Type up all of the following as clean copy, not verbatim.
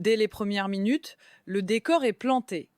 Dès les premières minutes, le décor est planté.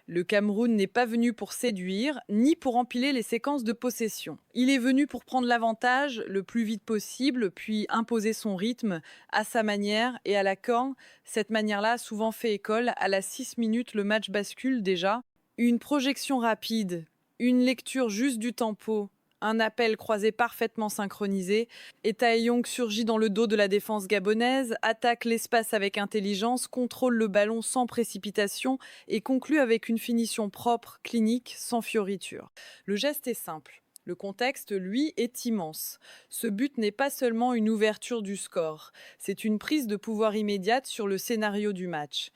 Le Cameroun n'est pas venu pour séduire, ni pour empiler les séquences de possession. Il est venu pour prendre l'avantage le plus vite possible, puis imposer son rythme à sa manière et à la Caen. Cette manière-là a souvent fait école. À la 6 minutes, le match bascule déjà. Une projection rapide, une lecture juste du tempo, un appel croisé parfaitement synchronisé. Et Taeyong surgit dans le dos de la défense gabonaise, attaque l'espace avec intelligence, contrôle le ballon sans précipitation et conclut avec une finition propre, clinique, sans fioriture. Le geste est simple. Le contexte, lui, est immense. Ce but n'est pas seulement une ouverture du score, c'est une prise de pouvoir immédiate sur le scénario du match.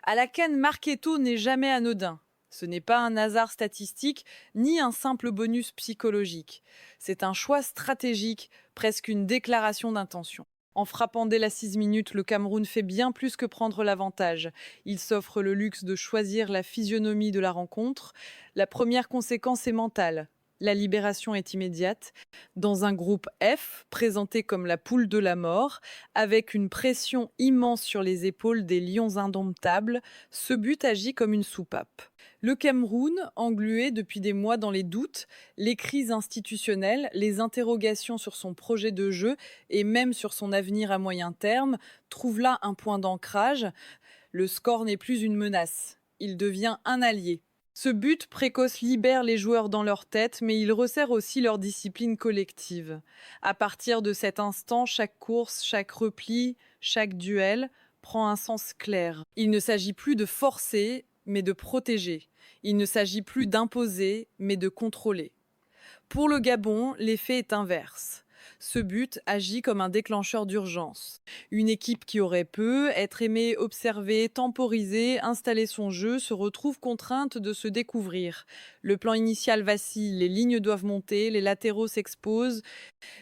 À la CAN, Marketo n'est jamais anodin. Ce n'est pas un hasard statistique ni un simple bonus psychologique. C'est un choix stratégique, presque une déclaration d'intention. En frappant dès la 6 minutes, le Cameroun fait bien plus que prendre l'avantage. Il s'offre le luxe de choisir la physionomie de la rencontre. La première conséquence est mentale. La libération est immédiate. Dans un groupe F, présenté comme la poule de la mort, avec une pression immense sur les épaules des lions indomptables, ce but agit comme une soupape. Le Cameroun, englué depuis des mois dans les doutes, les crises institutionnelles, les interrogations sur son projet de jeu et même sur son avenir à moyen terme, trouve là un point d'ancrage. Le score n'est plus une menace, il devient un allié. Ce but précoce libère les joueurs dans leur tête, mais il resserre aussi leur discipline collective. À partir de cet instant, chaque course, chaque repli, chaque duel prend un sens clair. Il ne s'agit plus de forcer, mais de protéger. Il ne s'agit plus d'imposer, mais de contrôler. Pour le Gabon, l'effet est inverse. Ce but agit comme un déclencheur d'urgence. Une équipe qui aurait peu, être aimée, observée, temporisée, installer son jeu, se retrouve contrainte de se découvrir. Le plan initial vacille, les lignes doivent monter, les latéraux s'exposent,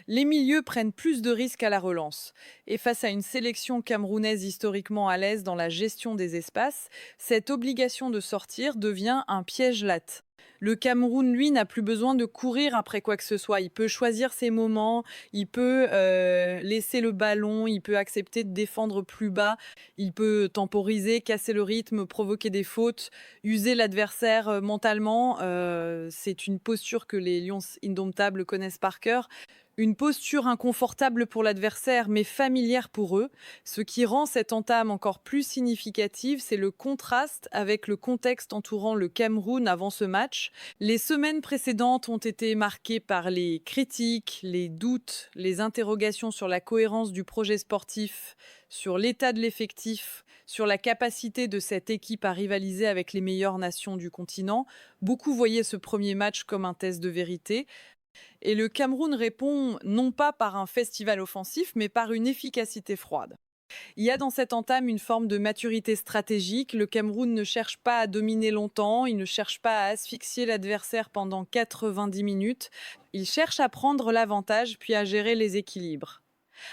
les milieux prennent plus de risques à la relance. Et face à une sélection camerounaise historiquement à l'aise dans la gestion des espaces, cette obligation de sortir devient un piège latte. Le Cameroun, lui, n'a plus besoin de courir après quoi que ce soit. Il peut choisir ses moments, il peut laisser le ballon, il peut accepter de défendre plus bas, il peut temporiser, casser le rythme, provoquer des fautes, user l'adversaire mentalement. C'est une posture que les Lions indomptables connaissent par cœur. Une posture inconfortable pour l'adversaire, mais familière pour eux. Ce qui rend cette entame encore plus significative, c'est le contraste avec le contexte entourant le Cameroun avant ce match. Les semaines précédentes ont été marquées par les critiques, les doutes, les interrogations sur la cohérence du projet sportif, sur l'état de l'effectif, sur la capacité de cette équipe à rivaliser avec les meilleures nations du continent. Beaucoup voyaient ce premier match comme un test de vérité. Et le Cameroun répond non pas par un festival offensif, mais par une efficacité froide. Il y a dans cette entame une forme de maturité stratégique. Le Cameroun ne cherche pas à dominer longtemps, il ne cherche pas à asphyxier l'adversaire pendant 90 minutes. Il cherche à prendre l'avantage puis à gérer les équilibres.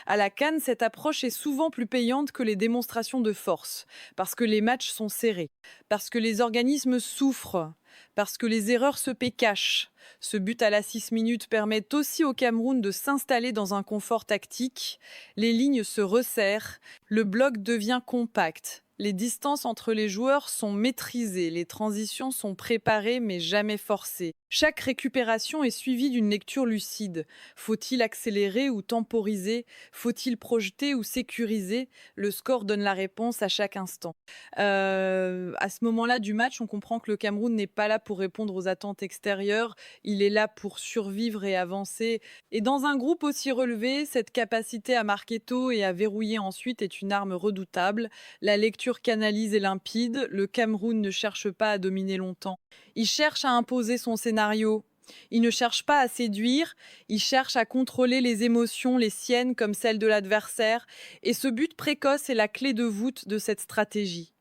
À la CAN, cette approche est souvent plus payante que les démonstrations de force, parce que les matchs sont serrés, parce que les organismes souffrent, parce que les erreurs se paient cash. Ce but à la 6 minutes permet aussi au Cameroun de s'installer dans un confort tactique. Les lignes se resserrent, le bloc devient compact. Les distances entre les joueurs sont maîtrisées, les transitions sont préparées mais jamais forcées. Chaque récupération est suivie d'une lecture lucide. Faut-il accélérer ou temporiser? Faut-il projeter ou sécuriser? Le score donne la réponse à chaque instant. À ce moment-là du match, on comprend que le Cameroun n'est pas là pour répondre aux attentes extérieures, il est là pour survivre et avancer. Et dans un groupe aussi relevé, cette capacité à marquer tôt et à verrouiller ensuite est une arme redoutable. La lecture canalise est limpide, le Cameroun ne cherche pas à dominer longtemps. Il cherche à imposer son scénario. Il ne cherche pas à séduire, il cherche à contrôler les émotions, les siennes comme celles de l'adversaire. Et ce but précoce est la clé de voûte de cette stratégie.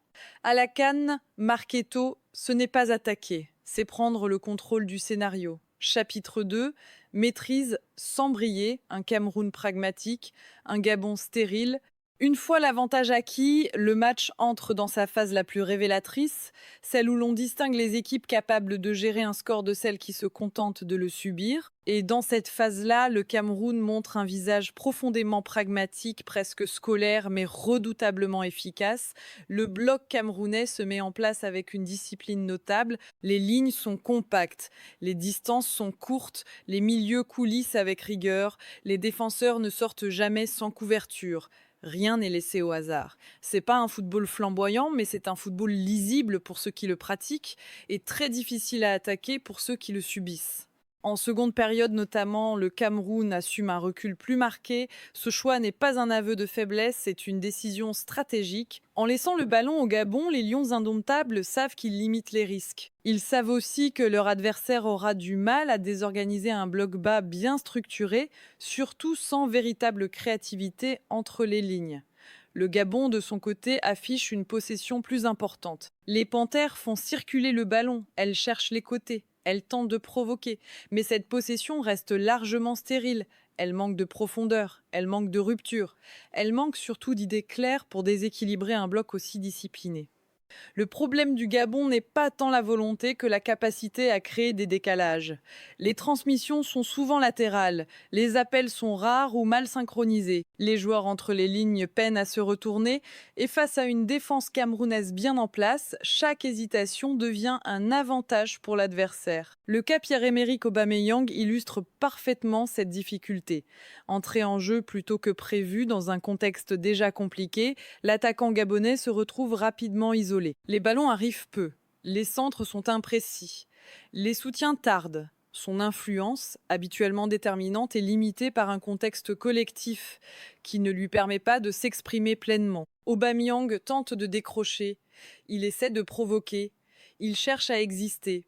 À la CAN, marquer tôt, ce n'est pas attaquer, c'est prendre le contrôle du scénario. Chapitre 2, maîtrise sans briller, un Cameroun pragmatique, un Gabon stérile, Une fois l'avantage acquis, le match entre dans sa phase la plus révélatrice, celle où l'on distingue les équipes capables de gérer un score de celles qui se contentent de le subir. Et dans cette phase-là, le Cameroun montre un visage profondément pragmatique, presque scolaire, mais redoutablement efficace. Le bloc camerounais se met en place avec une discipline notable. Les lignes sont compactes, les distances sont courtes, les milieux coulissent avec rigueur, les défenseurs ne sortent jamais sans couverture. Rien n'est laissé au hasard. C'est pas un football flamboyant, mais c'est un football lisible pour ceux qui le pratiquent et très difficile à attaquer pour ceux qui le subissent. En seconde période notamment, le Cameroun assume un recul plus marqué. Ce choix n'est pas un aveu de faiblesse, c'est une décision stratégique. En laissant le ballon au Gabon, les Lions indomptables savent qu'ils limitent les risques. Ils savent aussi que leur adversaire aura du mal à désorganiser un bloc bas bien structuré, surtout sans véritable créativité entre les lignes. Le Gabon, de son côté, affiche une possession plus importante. Les Panthères font circuler le ballon, elles cherchent les côtés, elles tentent de provoquer. Mais cette possession reste largement stérile. Elle manque de profondeur, elle manque de rupture, elle manque surtout d'idées claires pour déséquilibrer un bloc aussi discipliné. Le problème du Gabon n'est pas tant la volonté que la capacité à créer des décalages. Les transmissions sont souvent latérales, les appels sont rares ou mal synchronisés. Les joueurs entre les lignes peinent à se retourner et face à une défense camerounaise bien en place, chaque hésitation devient un avantage pour l'adversaire. Le cas Pierre-Emerick Aubameyang illustre parfaitement cette difficulté. Entré en jeu plutôt que prévu dans un contexte déjà compliqué, l'attaquant gabonais se retrouve rapidement isolé. Les ballons arrivent peu, les centres sont imprécis, les soutiens tardent. Son influence, habituellement déterminante, est limitée par un contexte collectif qui ne lui permet pas de s'exprimer pleinement. Aubameyang tente de décrocher, il essaie de provoquer, il cherche à exister.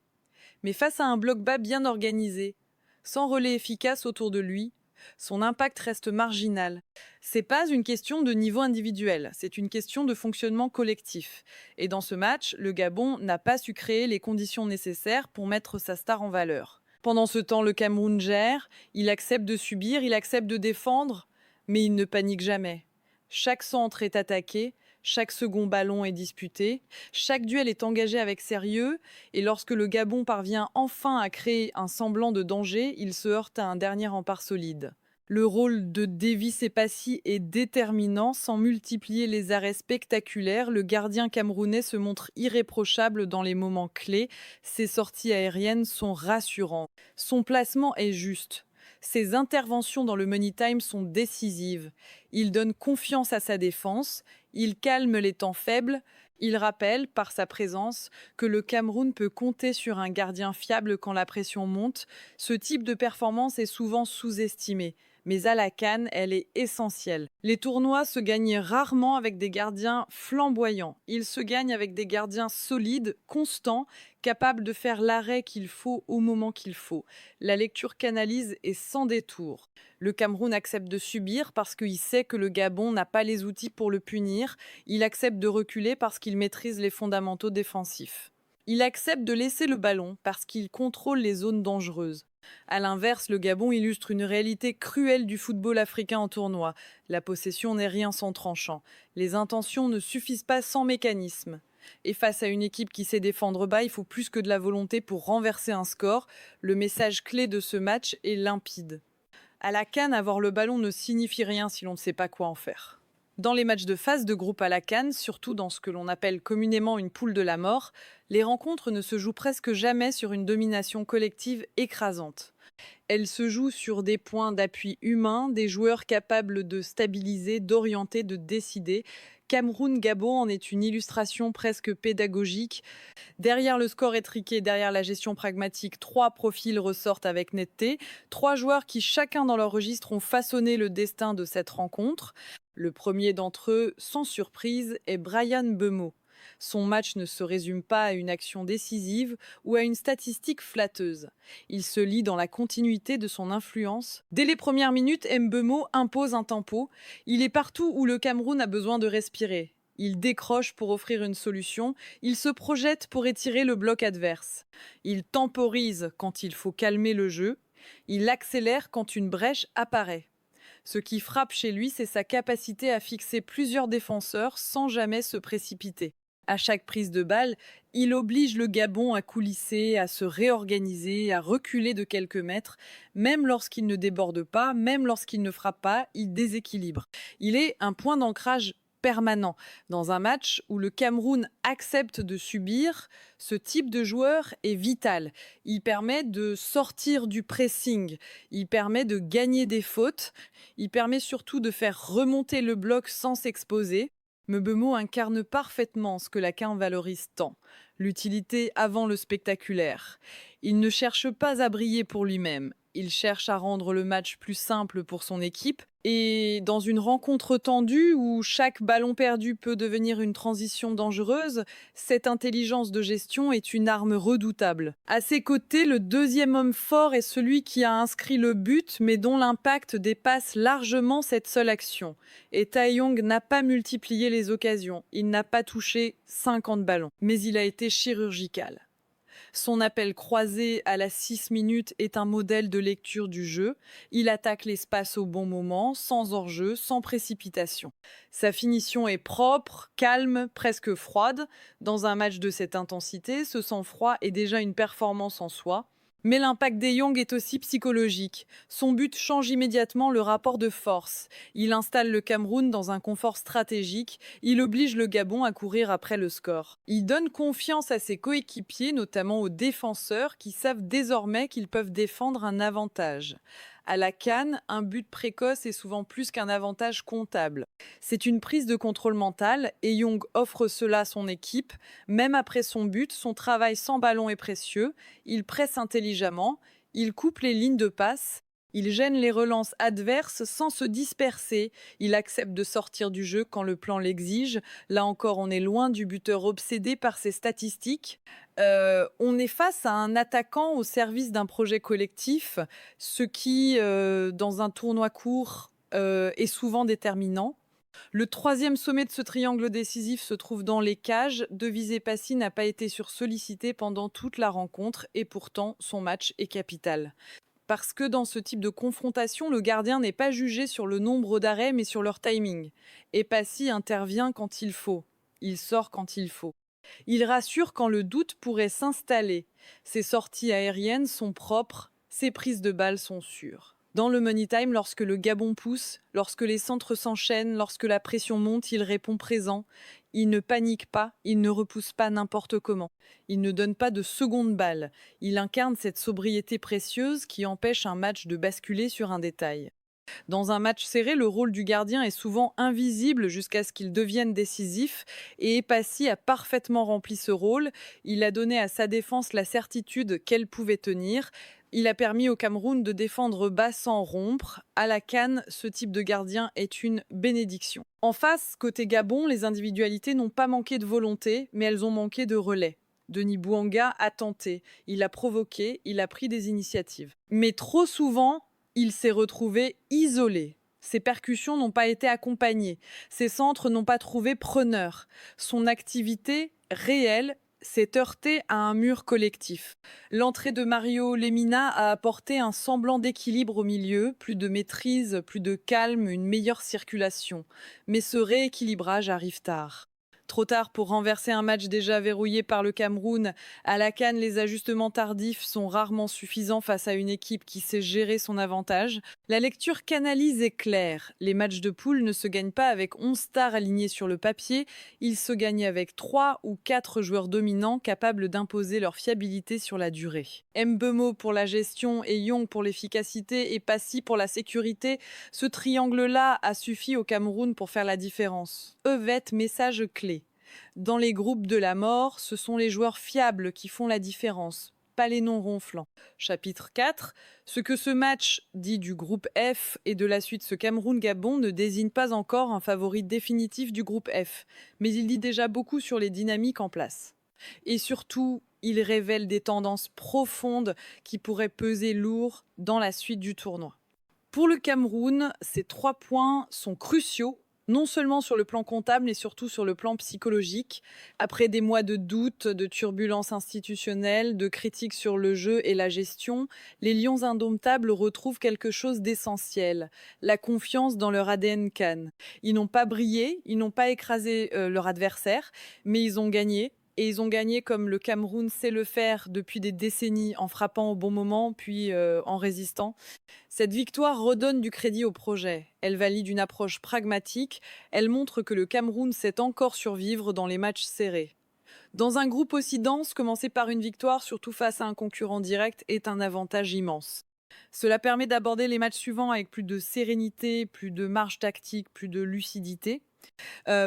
Mais face à un bloc bas bien organisé, sans relais efficace autour de lui, son impact reste marginal. C'est pas une question de niveau individuel, c'est une question de fonctionnement collectif. Et dans ce match, le Gabon n'a pas su créer les conditions nécessaires pour mettre sa star en valeur. Pendant ce temps, le Cameroun gère, il accepte de subir, il accepte de défendre, mais il ne panique jamais. Chaque centre est attaqué, chaque second ballon est disputé, chaque duel est engagé avec sérieux, et lorsque le Gabon parvient enfin à créer un semblant de danger, il se heurte à un dernier rempart solide. Le rôle de Davis Epassi est déterminant. Sans multiplier les arrêts spectaculaires, le gardien camerounais se montre irréprochable dans les moments clés. Ses sorties aériennes sont rassurantes. Son placement est juste. Ses interventions dans le money time sont décisives. Il donne confiance à sa défense, il calme les temps faibles, il rappelle, par sa présence, que le Cameroun peut compter sur un gardien fiable quand la pression monte. Ce type de performance est souvent sous-estimé, mais à la CAN, elle est essentielle. Les tournois se gagnent rarement avec des gardiens flamboyants. Ils se gagnent avec des gardiens solides, constants, capables de faire l'arrêt qu'il faut au moment qu'il faut. La lecture canalise est sans détour. Le Cameroun accepte de subir parce qu'il sait que le Gabon n'a pas les outils pour le punir. Il accepte de reculer parce qu'il maîtrise les fondamentaux défensifs. Il accepte de laisser le ballon parce qu'il contrôle les zones dangereuses. A l'inverse, le Gabon illustre une réalité cruelle du football africain en tournoi. La possession n'est rien sans tranchant. Les intentions ne suffisent pas sans mécanisme. Et face à une équipe qui sait défendre bas, il faut plus que de la volonté pour renverser un score. Le message clé de ce match est limpide. À la CAN, avoir le ballon ne signifie rien si l'on ne sait pas quoi en faire. Dans les matchs de phase de groupe à la CAN, surtout dans ce que l'on appelle communément une poule de la mort, les rencontres ne se jouent presque jamais sur une domination collective écrasante. Elles se jouent sur des points d'appui humains, des joueurs capables de stabiliser, d'orienter, de décider. Cameroun-Gabon en est une illustration presque pédagogique. Derrière le score étriqué, derrière la gestion pragmatique, 3 profils ressortent avec netteté. 3 joueurs qui, chacun dans leur registre, ont façonné le destin de cette rencontre. Le premier d'entre eux, sans surprise, est Bryan Mbeumo. Son match ne se résume pas à une action décisive ou à une statistique flatteuse. Il se lie dans la continuité de son influence. Dès les premières minutes, Mbeumo impose un tempo. Il est partout où le Cameroun a besoin de respirer. Il décroche pour offrir une solution. Il se projette pour étirer le bloc adverse. Il temporise quand il faut calmer le jeu. Il accélère quand une brèche apparaît. Ce qui frappe chez lui, c'est sa capacité à fixer plusieurs défenseurs sans jamais se précipiter. À chaque prise de balle, il oblige le Gabon à coulisser, à se réorganiser, à reculer de quelques mètres. Même lorsqu'il ne déborde pas, même lorsqu'il ne frappe pas, il déséquilibre. Il est un point d'ancrage permanent. Dans un match où le Cameroun accepte de subir, ce type de joueur est vital. Il permet de sortir du pressing, il permet de gagner des fautes, il permet surtout de faire remonter le bloc sans s'exposer. Mbeumo incarne parfaitement ce que la CAN valorise tant, l'utilité avant le spectaculaire. Il ne cherche pas à briller pour lui-même, il cherche à rendre le match plus simple pour son équipe. Et dans une rencontre tendue où chaque ballon perdu peut devenir une transition dangereuse, cette intelligence de gestion est une arme redoutable. À ses côtés, le deuxième homme fort est celui qui a inscrit le but, mais dont l'impact dépasse largement cette seule action. Et Taeyong n'a pas multiplié les occasions, il n'a pas touché 50 ballons, mais il a été chirurgical. Son appel croisé à la 6 minutes est un modèle de lecture du jeu. Il attaque l'espace au bon moment, sans hors-jeu, sans précipitation. Sa finition est propre, calme, presque froide. Dans un match de cette intensité, ce sang-froid est déjà une performance en soi. Mais l'impact d'Eyong est aussi psychologique. Son but change immédiatement le rapport de force. Il installe le Cameroun dans un confort stratégique. Il oblige le Gabon à courir après le score. Il donne confiance à ses coéquipiers, notamment aux défenseurs, qui savent désormais qu'ils peuvent défendre un avantage. À la CAN, un but précoce est souvent plus qu'un avantage comptable. C'est une prise de contrôle mental et Young offre cela à son équipe. Même après son but, son travail sans ballon est précieux. Il presse intelligemment, il coupe les lignes de passe, il gêne les relances adverses sans se disperser. Il accepte de sortir du jeu quand le plan l'exige. Là encore, on est loin du buteur obsédé par ses statistiques. On est face à un attaquant au service d'un projet collectif, ce qui, dans un tournoi court, est souvent déterminant. Le troisième sommet de ce triangle décisif se trouve dans les cages. Devizé Passy n'a pas été sursollicité pendant toute la rencontre et pourtant son match est capital. Parce que dans ce type de confrontation, le gardien n'est pas jugé sur le nombre d'arrêts mais sur leur timing. Et Passy intervient quand il faut. Il sort quand il faut. Il rassure quand le doute pourrait s'installer. Ses sorties aériennes sont propres, ses prises de balles sont sûres. Dans le money time, lorsque le Gabon pousse, lorsque les centres s'enchaînent, lorsque la pression monte, il répond présent. Il ne panique pas, il ne repousse pas n'importe comment. Il ne donne pas de seconde balle. Il incarne cette sobriété précieuse qui empêche un match de basculer sur un détail. Dans un match serré, le rôle du gardien est souvent invisible jusqu'à ce qu'il devienne décisif et Passy a parfaitement rempli ce rôle. Il a donné à sa défense la certitude qu'elle pouvait tenir. Il a permis au Cameroun de défendre bas sans rompre. À la CAN, ce type de gardien est une bénédiction. En face, côté Gabon, les individualités n'ont pas manqué de volonté, mais elles ont manqué de relais. Denis Bouanga a tenté, il a provoqué, il a pris des initiatives. Mais trop souvent, il s'est retrouvé isolé. Ses percussions n'ont pas été accompagnées. Ses centres n'ont pas trouvé preneur. Son activité réelle s'est heurtée à un mur collectif. L'entrée de Mario Lemina a apporté un semblant d'équilibre au milieu, plus de maîtrise, plus de calme, une meilleure circulation. Mais ce rééquilibrage arrive tard. Trop tard pour renverser un match déjà verrouillé par le Cameroun. À la CAN, les ajustements tardifs sont rarement suffisants face à une équipe qui sait gérer son avantage. La lecture canalise est claire. Les matchs de poule ne se gagnent pas avec 11 stars alignés sur le papier. Ils se gagnent avec 3 ou 4 joueurs dominants capables d'imposer leur fiabilité sur la durée. Mbeumo pour la gestion et Young pour l'efficacité et Passy pour la sécurité. Ce triangle-là a suffi au Cameroun pour faire la différence. Evette, message clé. Dans les groupes de la mort, ce sont les joueurs fiables qui font la différence, pas les non ronflants. Chapitre 4. Ce que ce match dit du groupe F et de la suite ce Cameroun-Gabon ne désigne pas encore un favori définitif du groupe F, mais il dit déjà beaucoup sur les dynamiques en place. Et surtout, il révèle des tendances profondes qui pourraient peser lourd dans la suite du tournoi. Pour le Cameroun, ces 3 points sont cruciaux Non seulement sur le plan comptable, mais surtout sur le plan psychologique. Après des mois de doutes, de turbulences institutionnelles, de critiques sur le jeu et la gestion, les Lions indomptables retrouvent quelque chose d'essentiel, la confiance dans leur ADN CAN. Ils n'ont pas brillé, ils n'ont pas écrasé leur adversaire, mais ils ont gagné. Et ils ont gagné comme le Cameroun sait le faire depuis des décennies, en frappant au bon moment, puis en résistant. Cette victoire redonne du crédit au projet. Elle valide une approche pragmatique. Elle montre que le Cameroun sait encore survivre dans les matchs serrés. Dans un groupe aussi dense, commencer par une victoire, surtout face à un concurrent direct, est un avantage immense. Cela permet d'aborder les matchs suivants avec plus de sérénité, plus de marge tactique, plus de lucidité.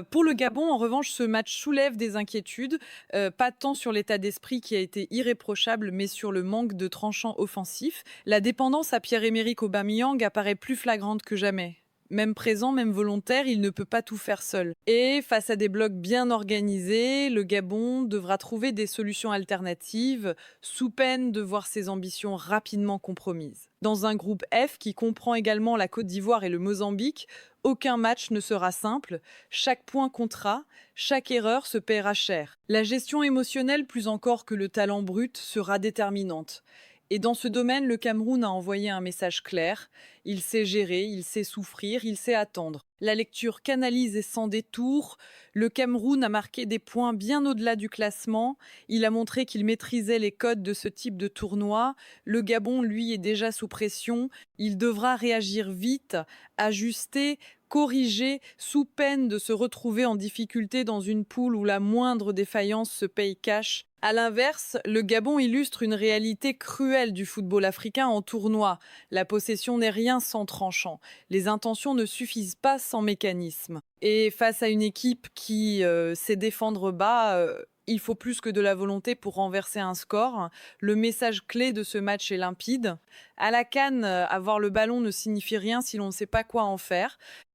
Pour le Gabon, en revanche, ce match soulève des inquiétudes, pas tant sur l'état d'esprit qui a été irréprochable, mais sur le manque de tranchants offensifs. La dépendance à Pierre-Emerick Aubameyang apparaît plus flagrante que jamais. Même présent, même volontaire, il ne peut pas tout faire seul. Et face à des blocs bien organisés, le Gabon devra trouver des solutions alternatives, sous peine de voir ses ambitions rapidement compromises. Dans un groupe F qui comprend également la Côte d'Ivoire et le Mozambique, aucun match ne sera simple, chaque point comptera, chaque erreur se paiera cher. La gestion émotionnelle, plus encore que le talent brut, sera déterminante. Et dans ce domaine, le Cameroun a envoyé un message clair. Il sait gérer, il sait souffrir, il sait attendre. La lecture canalise et sans détour. Le Cameroun a marqué des points bien au-delà du classement. Il a montré qu'il maîtrisait les codes de ce type de tournoi. Le Gabon, lui, est déjà sous pression. Il devra réagir vite, ajuster, corriger, sous peine de se retrouver en difficulté dans une poule où la moindre défaillance se paye cash. À l'inverse, le Gabon illustre une réalité cruelle du football africain en tournoi. La possession n'est rien sans tranchant. Les intentions ne suffisent pas sans mécanisme. Et face à une équipe qui sait défendre bas, il faut plus que de la volonté pour renverser un score. Le message clé de ce match est limpide. À la CAN, avoir le ballon ne signifie rien si l'on ne sait pas quoi en faire.